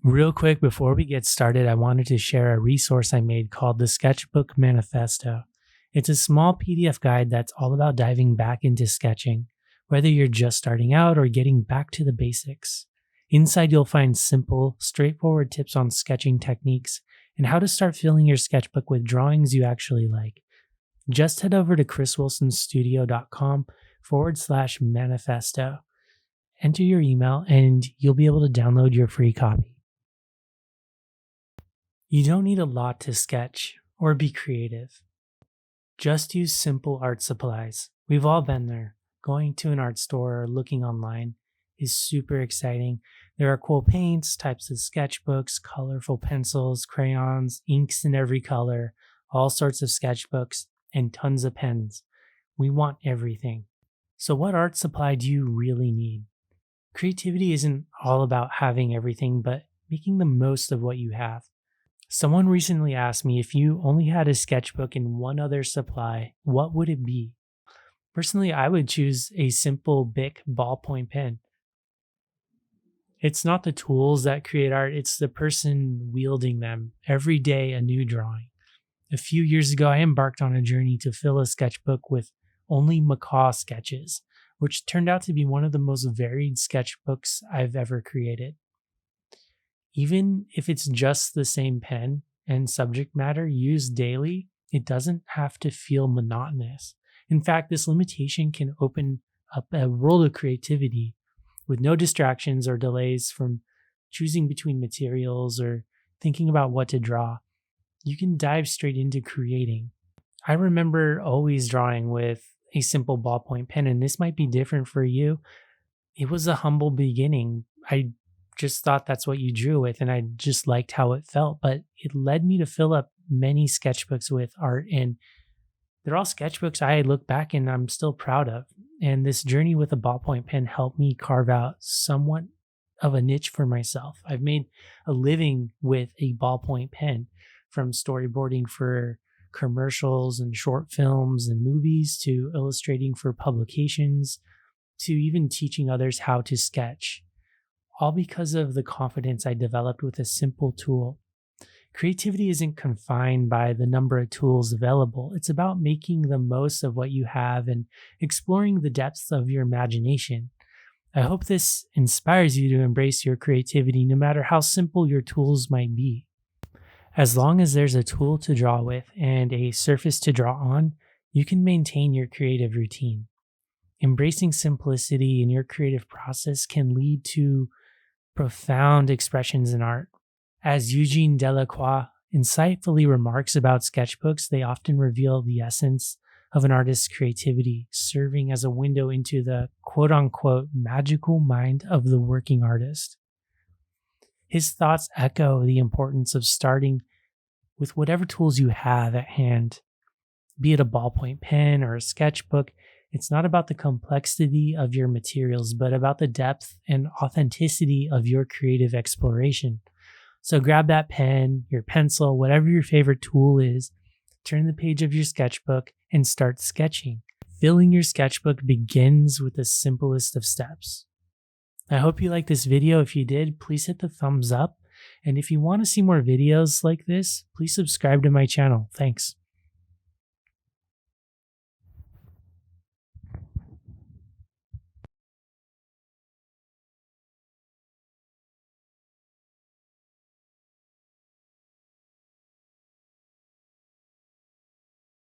Real quick, before we get started, I wanted to share a resource I made called the Sketchbook Manifesto. It's a small PDF guide that's all about diving back into sketching, whether you're just starting out or getting back to the basics. Inside, you'll find simple, straightforward tips on sketching techniques and how to start filling your sketchbook with drawings you actually like. Just head over to chriswilsonstudio.com/manifesto. Enter your email and you'll be able to download your free copy. You don't need a lot to sketch or be creative. Just use simple art supplies. We've all been there. Going to an art store or looking online is super exciting. There are cool paints, types of sketchbooks, colorful pencils, crayons, inks in every color, all sorts of sketchbooks, and tons of pens. We want everything. So what art supply do you really need? Creativity isn't all about having everything, but making the most of what you have. Someone recently asked me, if you only had a sketchbook and one other supply, what would it be? Personally, I would choose a simple Bic ballpoint pen. It's not the tools that create art, it's the person wielding them. Every day, a new drawing. A few years ago, I embarked on a journey to fill a sketchbook with only macaw sketches, which turned out to be one of the most varied sketchbooks I've ever created. Even if it's just the same pen and subject matter used daily, it doesn't have to feel monotonous. In fact, this limitation can open up a world of creativity with no distractions or delays from choosing between materials or thinking about what to draw. You can dive straight into creating. I remember always drawing with a simple ballpoint pen, and this might be different for you. It was a humble beginning. I just thought that's what you drew with, and I just liked how it felt, but it led me to fill up many sketchbooks with art, and they're all sketchbooks I look back and I'm still proud of. And this journey with a ballpoint pen helped me carve out somewhat of a niche for myself. I've made a living with a ballpoint pen, from storyboarding for commercials and short films and movies to illustrating for publications to even teaching others how to sketch. All because of the confidence I developed with a simple tool. Creativity isn't confined by the number of tools available. It's about making the most of what you have and exploring the depths of your imagination. I hope this inspires you to embrace your creativity no matter how simple your tools might be. As long as there's a tool to draw with and a surface to draw on, you can maintain your creative routine. Embracing simplicity in your creative process can lead to profound expressions in art. As Eugene Delacroix insightfully remarks about sketchbooks, they often reveal the essence of an artist's creativity, serving as a window into the quote-unquote magical mind of the working artist. His thoughts echo the importance of starting with whatever tools you have at hand. Be it a ballpoint pen or a sketchbook, it's not about the complexity of your materials, but about the depth and authenticity of your creative exploration. So grab that pen, your pencil, whatever your favorite tool is, turn the page of your sketchbook and start sketching. Filling your sketchbook begins with the simplest of steps. I hope you liked this video. If you did, please hit the thumbs up. And if you want to see more videos like this, please subscribe to my channel. Thanks.